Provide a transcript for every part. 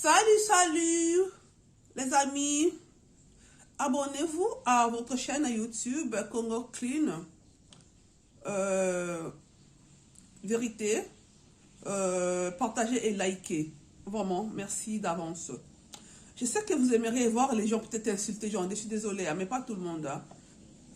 Salut, salut les amis. Abonnez-vous à votre chaîne YouTube Congo Clean. Vérité. Partagez et likez. Vraiment, merci d'avance. Je sais que vous aimeriez voir les gens peut-être insulter les gens. Je suis désolée, mais pas tout le monde. Hein.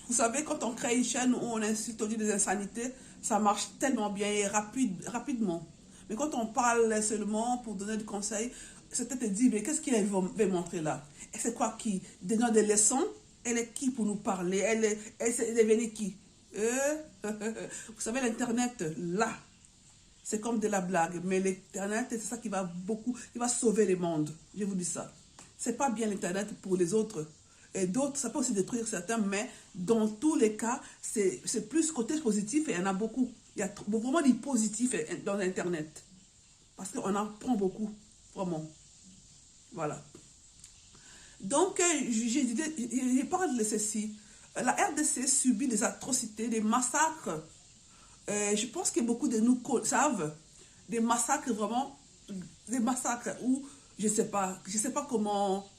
Vous savez, quand on crée une chaîne où on insulte, on dit des insanités, ça marche tellement bien et rapidement. Mais quand on parle seulement pour donner des conseils, c'est peut-être dit, mais qu'est-ce qu'il va montrer là? Et c'est quoi qui donne des leçons? Elle est qui pour nous parler? Elle est devenue qui? Vous savez, l'Internet, là, c'est comme de la blague. Mais l'Internet, c'est ça qui va sauver le monde. Je vous dis ça. C'est pas bien l'Internet pour les autres. Et d'autres, ça peut aussi détruire certains, mais dans tous les cas, c'est plus côté positif et il y en a beaucoup. Il y a vraiment du positif dans l'Internet. Parce qu'on apprend beaucoup, vraiment. Voilà. Donc, je parle de ceci. La RDC subit des atrocités, des massacres. Je pense que beaucoup de nous savent. Des massacres vraiment, des massacres où, je sais pas comment,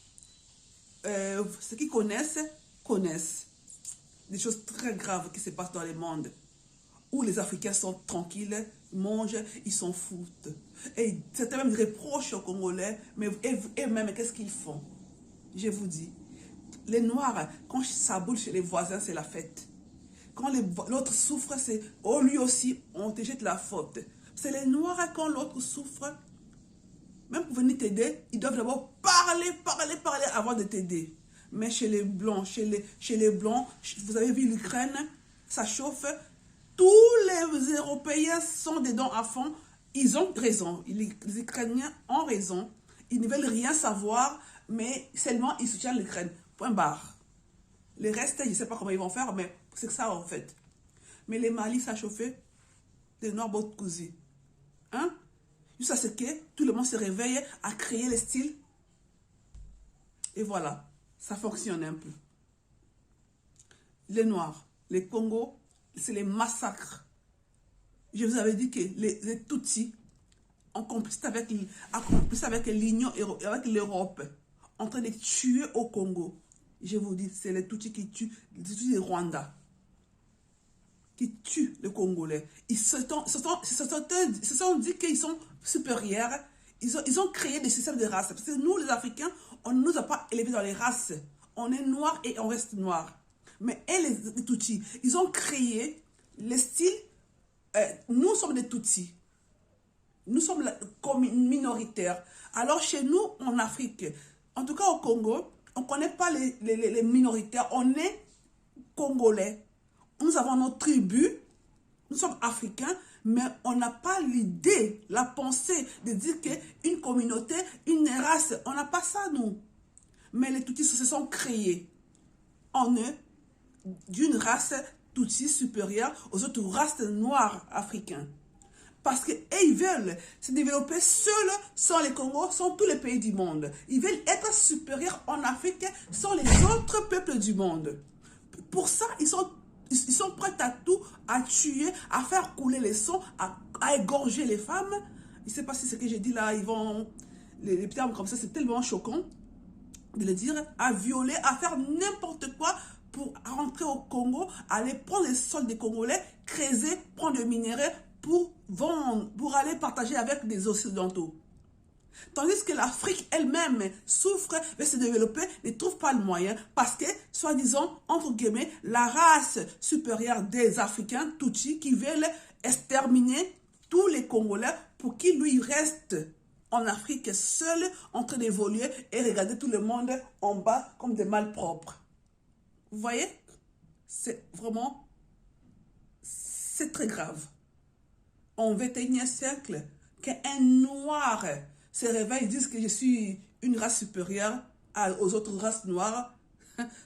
ceux qui connaissent. Des choses très graves qui se passent dans le monde. Où les Africains sont tranquilles, mangent, ils s'en foutent. Et certains même reprochent aux Congolais, mais eux-mêmes, qu'est-ce qu'ils font? Je vous dis, les Noirs, quand ça boule chez les voisins, c'est la fête. Quand l'autre souffre, c'est oh, lui aussi, on te jette la faute. C'est les Noirs, quand l'autre souffre, même pour venir t'aider, ils doivent d'abord parler avant de t'aider. Mais chez les Blancs, vous avez vu l'Ukraine, ça chauffe. Tous les Européens sont dedans à fond. Ils ont raison. Les Ukrainiens ont raison. Ils ne veulent rien savoir, mais seulement ils soutiennent l'Ukraine. Point barre. Le reste, je ne sais pas comment ils vont faire, mais c'est que ça en fait. Mais les Mali, ça a chauffé. Les Noirs, beaucoup cousus. Hein? Juste à ce que tout le monde se réveille à créer le style. Et voilà. Ça fonctionne un peu. Les Noirs, les Congos, c'est les massacres. Je vous avais dit que les Tutsis, en complicité avec l'Union, avec l'Europe, en train de tuer au Congo. Je vous dis, c'est les Tutsis qui tuent, les Tutsis du Rwanda, qui tuent les Congolais. Ils se sont dit qu'ils sont supérieurs. Ils ont créé des systèmes de races. Parce que nous, les Africains, on ne nous a pas élevés dans les races. On est noir et on reste noir. Mais les Tutsis, ils ont créé le style. Nous sommes des Tutsis. Nous sommes minoritaires. Alors chez nous, en Afrique, en tout cas au Congo, on ne connaît pas les minoritaires. On est Congolais. Nous avons nos tribus. Nous sommes Africains. Mais on n'a pas l'idée, la pensée de dire qu'une communauté, une race, on n'a pas ça nous. Mais les Tutsis se sont créés en eux d'une race Tutsi supérieure aux autres races noires africaines. Parce qu'ils veulent se développer seuls, sans les Congos, sans tous les pays du monde. Ils veulent être supérieurs en Afrique, sans les autres peuples du monde. Pour ça, ils sont prêts à tout, à tuer, à faire couler les sangs, à égorger les femmes. Je ne sais pas si ce que j'ai dit là, les termes comme ça, c'est tellement choquant de le dire, à violer, à faire n'importe quoi pour rentrer au Congo, aller prendre les sols des Congolais, creuser, prendre des minéraux pour vendre, pour aller partager avec des Occidentaux. Tandis que l'Afrique elle-même souffre, veut se développer, ne trouve pas le moyen parce que, soi-disant, entre guillemets, la race supérieure des Africains, Tutsis, qui veulent exterminer tous les Congolais pour qu'ils lui restent en Afrique seul, en train d'évoluer et regarder tout le monde en bas comme des malpropres. Vous voyez? C'est vraiment, c'est très grave. Au XXIe siècle, qu'un noir se réveille et dit que je suis une race supérieure aux autres races noires,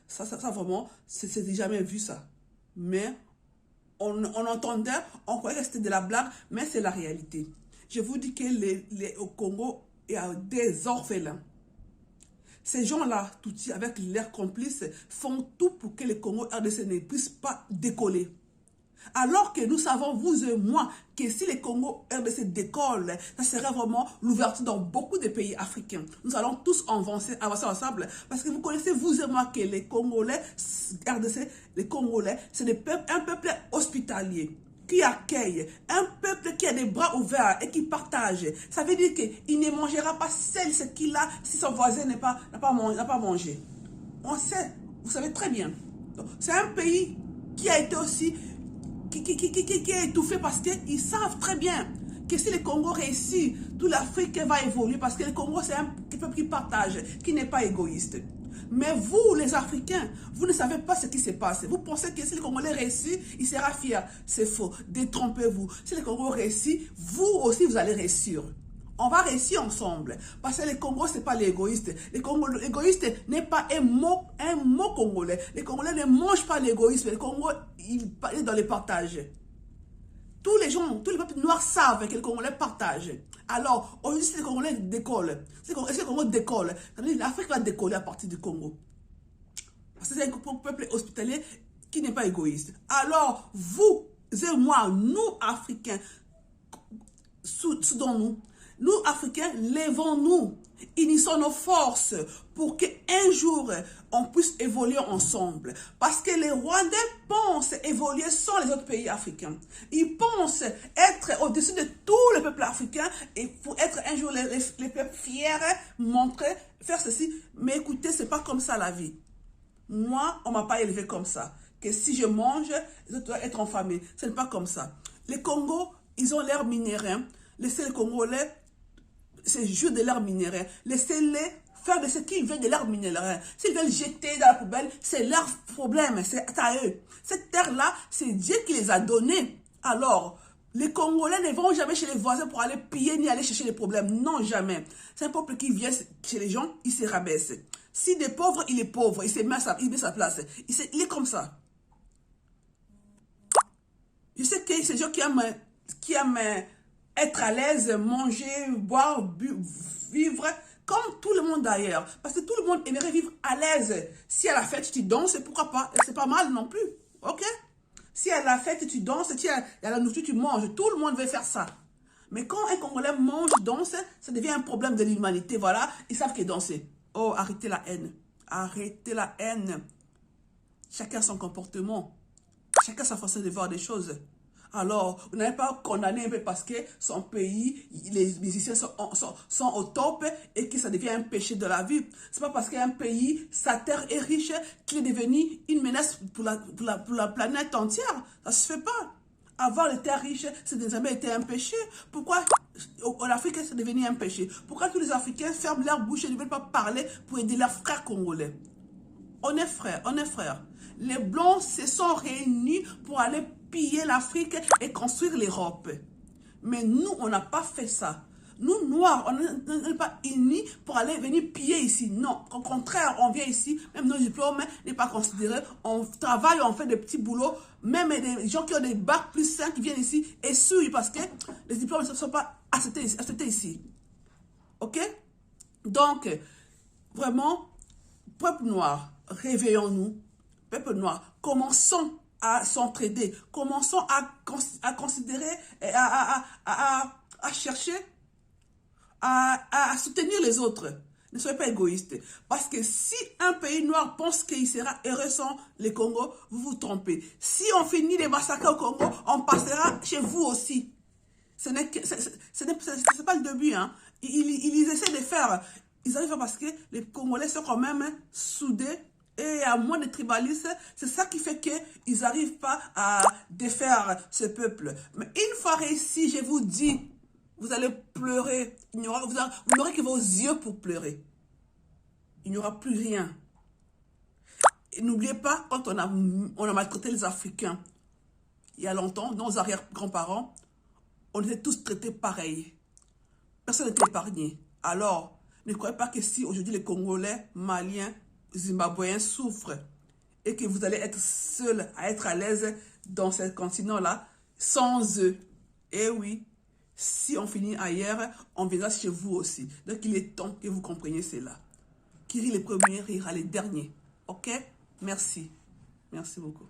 ça vraiment, c'est jamais vu ça. Mais on entendait, on croyait que c'était de la blague, mais c'est la réalité. Je vous dis que au Congo, il y a des orphelins. Ces gens-là, Tutsis, avec leurs complices, font tout pour que le Congo RDC ne puisse pas décoller. Alors que nous savons, vous et moi, que si les Congo RDC décollent, ça serait vraiment l'ouverture dans beaucoup de pays africains. Nous allons tous avancer ensemble. Parce que vous connaissez, vous et moi, que les Congolais, RDC, les Congolais, c'est un peuple hospitalier qui accueille, un peuple qui a des bras ouverts et qui partage. Ça veut dire qu'il ne mangera pas seul ce qu'il a si son voisin n'a pas mangé. On sait, vous savez très bien. C'est un pays qui a été aussi, qui est étouffé parce qu'ils savent très bien que si le Congo réussit, toute l'Afrique va évoluer parce que le Congo, c'est un peuple qui partage, qui n'est pas égoïste. Mais vous, les Africains, vous ne savez pas ce qui se passe. Vous pensez que si le Congolais réussit, il sera fier. C'est faux. Détrompez-vous. Si le Congo réussit, vous aussi, vous allez réussir. On va réussir ensemble. Parce que le Congo, ce n'est pas l'égoïste. L'égoïste n'est pas un mot congolais. Les Congolais ne mangent pas l'égoïsme. Le Congo, il est dans le partage. Tous les peuples noirs savent que les Congolais partagent. Alors, aujourd'hui, si les Congolais décollent, si le Congo décolle, l'Afrique va décoller à partir du Congo. Parce que c'est un peuple hospitalier qui n'est pas égoïste. Alors, vous et moi, nous, Africains, soudons-nous. Nous, Africains, levons-nous, unissons nos forces pour qu'un jour, on puisse évoluer ensemble. Parce que les Rwandais pensent évoluer sans les autres pays africains. Ils pensent être au-dessus de tous les peuples africains et pour être un jour les peuples fiers, montrer, faire ceci. Mais écoutez, ce n'est pas comme ça la vie. Moi, on ne m'a pas élevé comme ça. Que si je mange, je dois être en famille. Ce n'est pas comme ça. Les Congos, ils ont l'air minéraux. Laissez les Congolais c'est jouer de l'air minéraux. Laissez-les faire de ce qu'ils veulent de l'air minéraux. S'ils veulent jeter dans la poubelle, c'est leur problème, c'est à eux. Cette terre-là, c'est Dieu qui les a donnés. Alors, les Congolais ne vont jamais chez les voisins pour aller piller ni aller chercher les problèmes. Non, jamais. C'est un peuple qui vient chez les gens, il se rabaisse. Si des pauvres, il est pauvre, il met sa place. Il est comme ça. Je sais que c'est des gens qui aiment être à l'aise, manger, boire, vivre comme tout le monde d'ailleurs. Parce que tout le monde aimerait vivre à l'aise. Si à la fête, tu danses, pourquoi pas? C'est pas mal non plus. Ok? Si à la fête, tu danses, il y a la nourriture, tu manges. Tout le monde veut faire ça. Mais quand un Congolais mange, danse, ça devient un problème de l'humanité. Voilà, ils savent qu'ils dansent. Oh, arrêtez la haine. Arrêtez la haine. Chacun son comportement. Chacun sa façon de voir des choses. Alors, vous n'avez pas condamné un peu parce que son pays, les musiciens sont au top et que ça devient un péché de la vie. C'est pas parce qu'un pays, sa terre est riche, qu'il est devenu une menace pour la planète entière. Ça se fait pas. Avoir les terres riches, ça n'a jamais été un péché. Pourquoi en Afrique, c'est devenu un péché? Pourquoi tous les Africains ferment leur bouche et ne veulent pas parler pour aider leurs frères congolais? On est frères, on est frères. Les Blancs se sont réunis pour aller piller l'Afrique et construire l'Europe. Mais nous, on n'a pas fait ça. Nous, Noirs, on n'est pas unis pour aller venir piller ici. Non, au contraire, on vient ici, même nos diplômes n'est pas considéré. On travaille, on fait des petits boulots. Même des gens qui ont des bacs plus 5 qui viennent ici et suivent parce que les diplômes ne sont pas acceptés ici. Ok? Donc, vraiment, peuple noir, réveillons-nous. Peuple noir, commençons à s'entraider, commençons à considérer, à chercher, à soutenir les autres. Ne soyez pas égoïstes. Parce que si un pays noir pense qu'il sera heureux sans les Congo, vous vous trompez. Si on finit les massacres au Congo, on passera chez vous aussi. Ce n'est pas le début. Hein. Ils essaient de faire. Ils arrivent parce que les Congolais sont quand même soudés. Et à moins de tribalistes, c'est ça qui fait qu'ils n'arrivent pas à défaire ce peuple. Mais une fois réussi, je vous dis, vous allez pleurer. Vous n'aurez que vos yeux pour pleurer. Il n'y aura plus rien. Et n'oubliez pas, quand on a maltraité les Africains, il y a longtemps, nos arrière-grands-parents, on était tous traités pareil. Personne n'était épargné. Alors, ne croyez pas que si aujourd'hui les Congolais, Maliens, Zimbabwéens souffrent et que vous allez être seul à être à l'aise dans ce continent-là sans eux. Et oui, si on finit ailleurs, on viendra chez vous aussi. Donc il est temps que vous compreniez cela. Qui rit les premiers rira les derniers. Ok? Merci. Merci beaucoup.